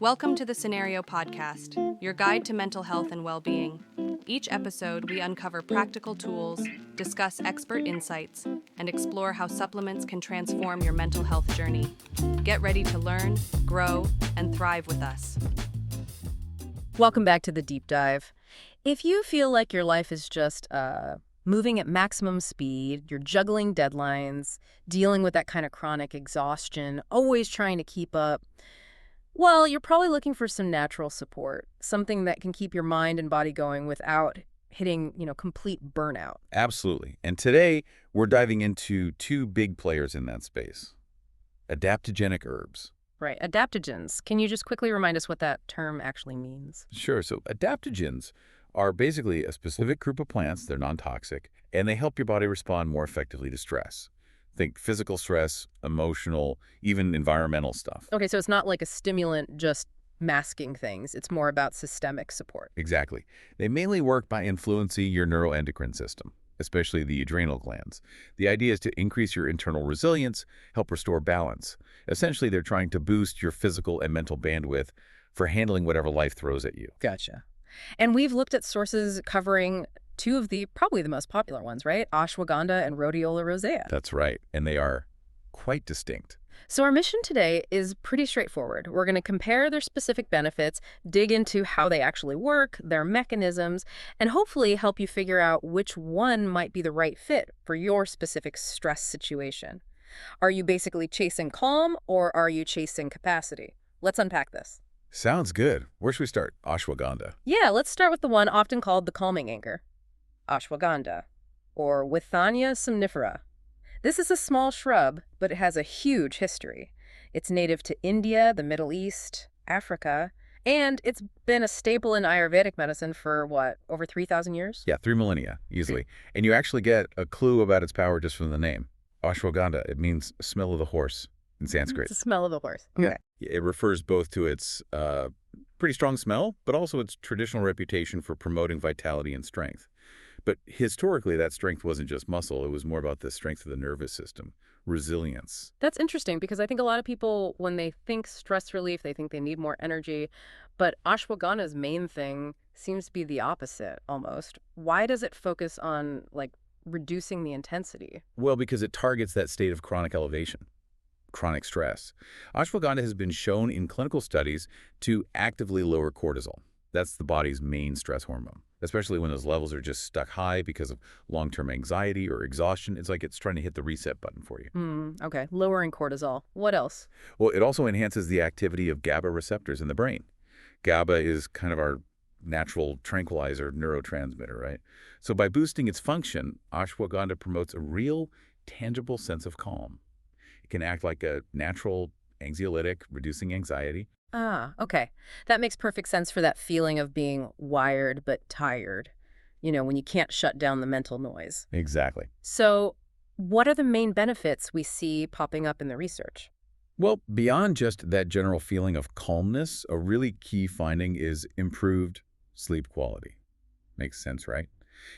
Welcome to the Scenario Podcast, your guide to mental health and well-being. Each episode, we uncover practical tools, discuss expert insights, and explore how supplements can transform your mental health journey. Get ready to learn, grow, and thrive with us. Welcome back to the Deep Dive. If you feel like your life is just moving at maximum speed, you're juggling deadlines, dealing with that kind of chronic exhaustion, always trying to keep up, well, you're probably looking for some natural support, something that can keep your mind and body going without hitting, complete burnout. Absolutely. And today, we're diving into two big players in that space. Adaptogenic herbs. Right. Adaptogens. Can you just quickly remind us what that term actually means? Sure. So adaptogens are basically a specific group of plants. They're non-toxic, and they help your body respond more effectively to stress. Think physical stress, emotional, even environmental stuff. Okay, so it's not like a stimulant just masking things. It's more about systemic support. Exactly. They mainly work by influencing your neuroendocrine system, especially the adrenal glands. The idea is to increase your internal resilience, help restore balance. Essentially, they're trying to boost your physical and mental bandwidth for handling whatever life throws at you. Gotcha. And we've looked at sources covering two of probably the most popular ones, right? Ashwagandha and Rhodiola Rosea. That's right. And they are quite distinct. So our mission today is pretty straightforward. We're going to compare their specific benefits, dig into how they actually work, their mechanisms, and hopefully help you figure out which one might be the right fit for your specific stress situation. Are you basically chasing calm or are you chasing capacity? Let's unpack this. Sounds good. Where should we start? Ashwagandha. Yeah, let's start with the one often called the calming anchor. Ashwagandha, or Withania somnifera. This is a small shrub, but it has a huge history. It's native to India, the Middle East, Africa, and it's been a staple in Ayurvedic medicine for, over 3,000 years? Yeah, 3 millennia, easily. And you actually get a clue about its power just from the name. Ashwagandha, it means smell of the horse in Sanskrit. It's the smell of the horse. Okay. It refers both to its pretty strong smell, but also its traditional reputation for promoting vitality and strength. But historically, that strength wasn't just muscle. It was more about the strength of the nervous system, resilience. That's interesting because I think a lot of people, when they think stress relief, they think they need more energy. But ashwagandha's main thing seems to be the opposite, almost. Why does it focus on, reducing the intensity? Well, because it targets that state of chronic elevation, chronic stress. Ashwagandha has been shown in clinical studies to actively lower cortisol. That's the body's main stress hormone, especially when those levels are just stuck high because of long-term anxiety or exhaustion. It's like it's trying to hit the reset button for you. Okay. Lowering cortisol. What else? Well, it also enhances the activity of GABA receptors in the brain. GABA is kind of our natural tranquilizer neurotransmitter, right? So by boosting its function, ashwagandha promotes a real, tangible sense of calm. It can act like a natural anxiolytic, reducing anxiety. Ah, okay. That makes perfect sense for that feeling of being wired but tired, when you can't shut down the mental noise. Exactly. So what are the main benefits we see popping up in the research? Well, beyond just that general feeling of calmness, a really key finding is improved sleep quality. Makes sense, right?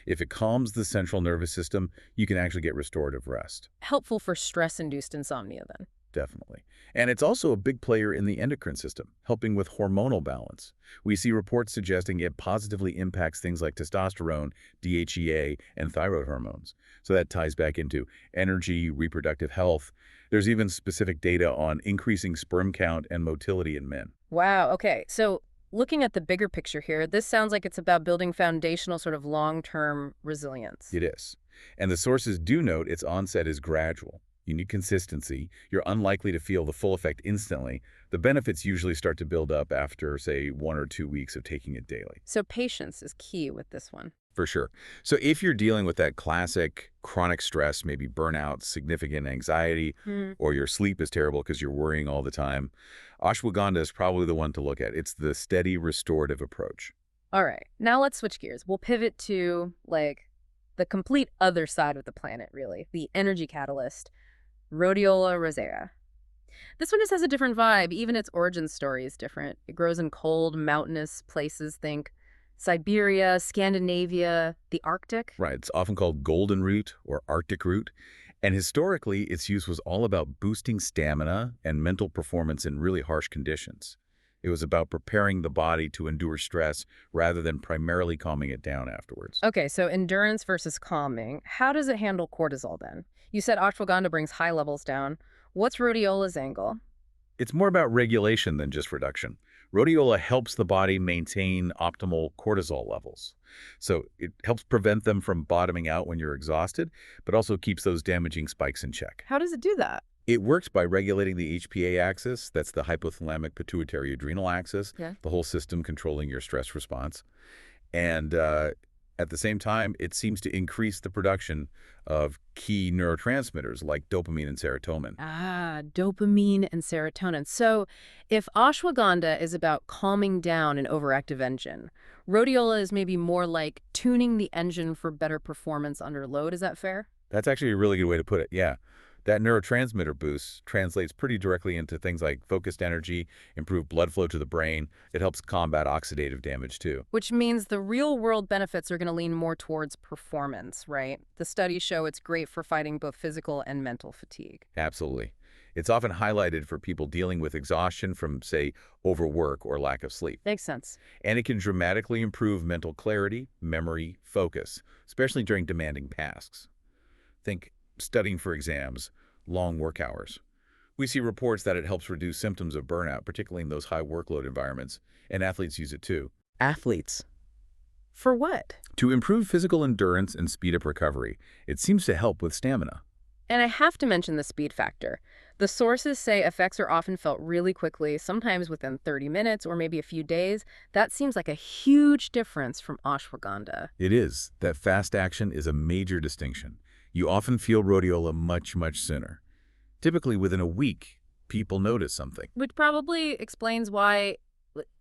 If it calms the central nervous system, you can actually get restorative rest. Helpful for stress-induced insomnia, then. Definitely. And it's also a big player in the endocrine system, helping with hormonal balance. We see reports suggesting it positively impacts things like testosterone, DHEA, and thyroid hormones. So that ties back into energy, reproductive health. There's even specific data on increasing sperm count and motility in men. Wow, okay. So looking at the bigger picture here, this sounds like it's about building foundational sort of long-term resilience. It is. And the sources do note its onset is gradual. You need consistency. You're unlikely to feel the full effect instantly. The benefits usually start to build up after, say, 1 or 2 weeks of taking it daily. So patience is key with this one. For sure. So if you're dealing with that classic chronic stress, maybe burnout, significant anxiety, or your sleep is terrible because you're worrying all the time, ashwagandha is probably the one to look at. It's the steady restorative approach. All right. Now let's switch gears. We'll pivot to, the complete other side of the planet, really, the energy catalyst. Rhodiola Rosea. This one just has a different vibe. Even its origin story is different. It grows in cold, mountainous places. Think Siberia, Scandinavia, the Arctic. Right. It's often called golden root or Arctic root. And historically, its use was all about boosting stamina and mental performance in really harsh conditions. It was about preparing the body to endure stress rather than primarily calming it down afterwards. Okay, so endurance versus calming. How does it handle cortisol then? You said ashwagandha brings high levels down. What's rhodiola's angle? It's more about regulation than just reduction. Rhodiola helps the body maintain optimal cortisol levels. So it helps prevent them from bottoming out when you're exhausted, but also keeps those damaging spikes in check. How does it do that? It works by regulating the HPA axis, that's the hypothalamic pituitary adrenal axis, Yeah. the whole system controlling your stress response. And at the same time, it seems to increase the production of key neurotransmitters like dopamine and serotonin. Ah, dopamine and serotonin. So if ashwagandha is about calming down an overactive engine, rhodiola is maybe more like tuning the engine for better performance under load. Is that fair? That's actually a really good way to put it, yeah. That neurotransmitter boost translates pretty directly into things like focused energy, improved blood flow to the brain. It helps combat oxidative damage, too. Which means the real-world benefits are going to lean more towards performance, right? The studies show it's great for fighting both physical and mental fatigue. Absolutely. It's often highlighted for people dealing with exhaustion from, say, overwork or lack of sleep. Makes sense. And it can dramatically improve mental clarity, memory, focus, especially during demanding tasks. Think studying for exams, long work hours. We see reports that it helps reduce symptoms of burnout, particularly in those high workload environments, and athletes use it too. Athletes. For what? To improve physical endurance and speed up recovery, it seems to help with stamina. And I have to mention the speed factor. The sources say effects are often felt really quickly, sometimes within 30 minutes or maybe a few days. That seems like a huge difference from ashwagandha. It is. That fast action is a major distinction. You often feel rhodiola much, much sooner. Typically within a week, people notice something. Which probably explains why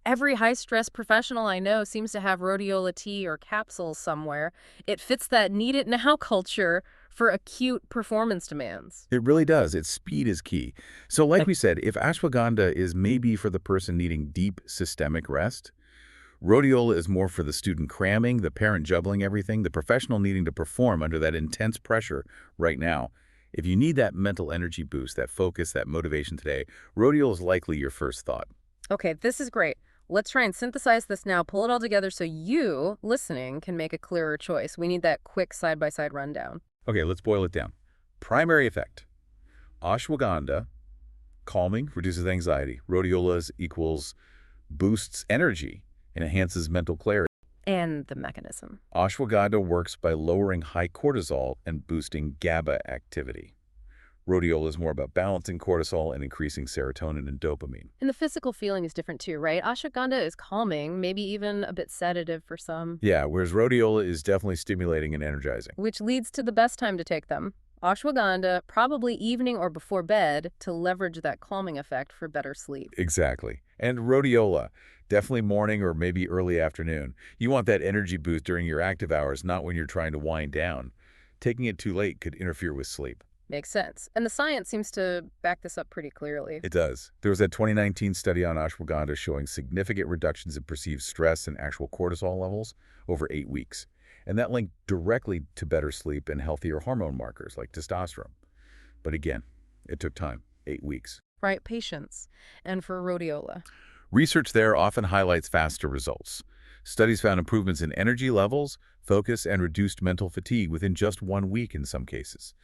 every high-stress professional I know seems to have rhodiola tea or capsules somewhere. It fits that need-it-now culture for acute performance demands. It really does. Its speed is key. So like we said, if ashwagandha is maybe for the person needing deep systemic rest, rhodiola is more for the student cramming, the parent juggling everything, the professional needing to perform under that intense pressure right now. If you need that mental energy boost, that focus, that motivation today, rhodiola is likely your first thought. Okay, this is great. Let's try and synthesize this now, pull it all together so you, listening, can make a clearer choice. We need that quick side-by-side rundown. Okay, let's boil it down. Primary effect. Ashwagandha, calming, reduces anxiety. Rhodiola equals boosts energy and enhances mental clarity. And the mechanism. Ashwagandha works by lowering high cortisol and boosting GABA activity. Rhodiola is more about balancing cortisol and increasing serotonin and dopamine. And the physical feeling is different too, right? Ashwagandha is calming, maybe even a bit sedative for some. Yeah, whereas rhodiola is definitely stimulating and energizing. Which leads to the best time to take them. Ashwagandha, probably evening or before bed, to leverage that calming effect for better sleep. Exactly. And rhodiola, definitely morning or maybe early afternoon. You want that energy boost during your active hours, not when you're trying to wind down. Taking it too late could interfere with sleep. Makes sense. And the science seems to back this up pretty clearly. It does. There was a 2019 study on ashwagandha showing significant reductions in perceived stress and actual cortisol levels over 8 weeks. And that linked directly to better sleep and healthier hormone markers like testosterone. But again, it took time, 8 weeks. Right, patience. And for rhodiola. Research there often highlights faster results. Studies found improvements in energy levels, focus, and reduced mental fatigue within just 1 week in some cases.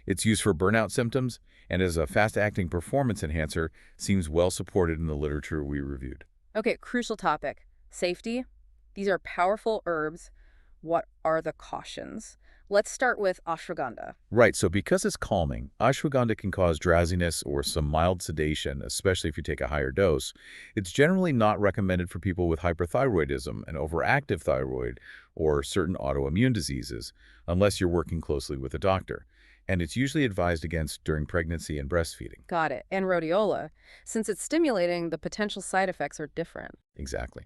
Its use for burnout symptoms and as a fast-acting performance enhancer seems well supported in the literature we reviewed. Okay, crucial topic. Safety. These are powerful herbs. What are the cautions? Let's start with ashwagandha. Right, so because it's calming, ashwagandha can cause drowsiness or some mild sedation, especially if you take a higher dose. It's generally not recommended for people with hyperthyroidism, an overactive thyroid, or certain autoimmune diseases, unless you're working closely with a doctor. And it's usually advised against during pregnancy and breastfeeding. Got it. And rhodiola. Since it's stimulating, the potential side effects are different. Exactly.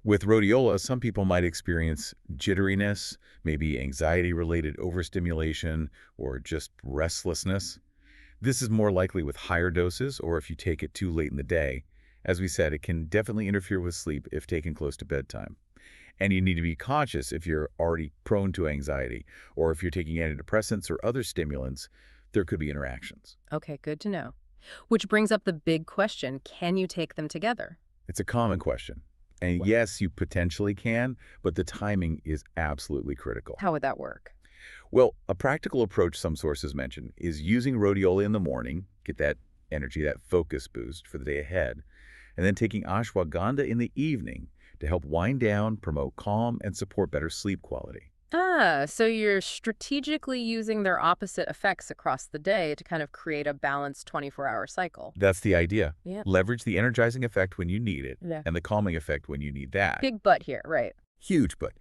With rhodiola, some people might experience jitteriness, maybe anxiety-related overstimulation, or just restlessness. This is more likely with higher doses or if you take it too late in the day. As we said, it can definitely interfere with sleep if taken close to bedtime. And you need to be cautious if you're already prone to anxiety, or if you're taking antidepressants or other stimulants, there could be interactions. Okay, good to know. Which brings up the big question, can you take them together? It's a common question. And yes, you potentially can, but the timing is absolutely critical. How would that work? Well, a practical approach some sources mention is using rhodiola in the morning, get that energy, that focus boost for the day ahead, and then taking ashwagandha in the evening to help wind down, promote calm, and support better sleep quality. So you're strategically using their opposite effects across the day to kind of create a balanced 24-hour cycle. That's the idea. Yeah. Leverage the energizing effect when you need it, Yeah. and the calming effect when you need that. Big but here, right? Huge, but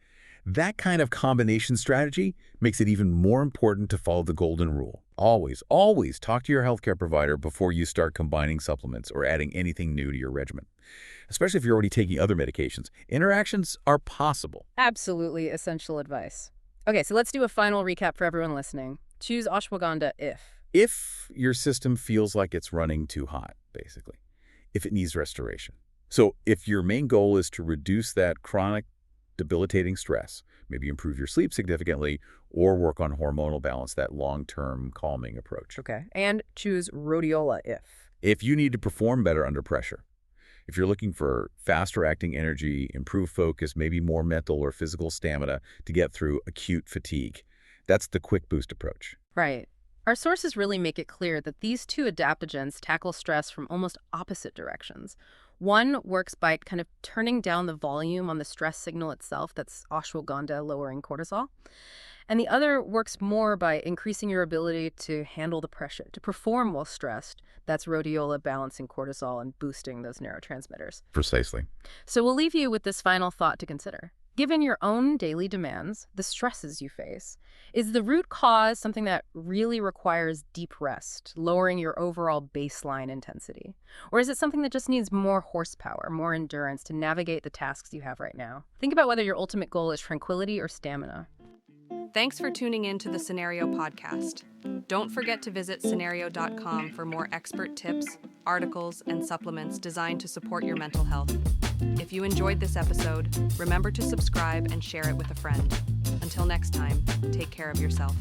that kind of combination strategy makes it even more important to follow the golden rule. Always, always talk to your healthcare provider before you start combining supplements or adding anything new to your regimen. Especially if you're already taking other medications. Interactions are possible. Absolutely essential advice. Okay, so let's do a final recap for everyone listening. Choose ashwagandha If your system feels like it's running too hot, basically. If it needs restoration. So if your main goal is to reduce that chronic debilitating stress, maybe improve your sleep significantly, or work on hormonal balance, that long-term calming approach. Okay. And choose rhodiola If you need to perform better under pressure, if you're looking for faster acting energy, improved focus, maybe more mental or physical stamina to get through acute fatigue, that's the quick boost approach. Right. Our sources really make it clear that these two adaptogens tackle stress from almost opposite directions. One works by kind of turning down the volume on the stress signal itself, that's ashwagandha lowering cortisol. And the other works more by increasing your ability to handle the pressure, to perform while stressed. That's rhodiola balancing cortisol and boosting those neurotransmitters. Precisely. So we'll leave you with this final thought to consider. Given your own daily demands, the stresses you face, is the root cause something that really requires deep rest, lowering your overall baseline intensity? Or is it something that just needs more horsepower, more endurance to navigate the tasks you have right now? Think about whether your ultimate goal is tranquility or stamina. Thanks for tuning in to the Scenario Podcast. Don't forget to visit scenario.com for more expert tips, articles, and supplements designed to support your mental health. If you enjoyed this episode, remember to subscribe and share it with a friend. Until next time, take care of yourself.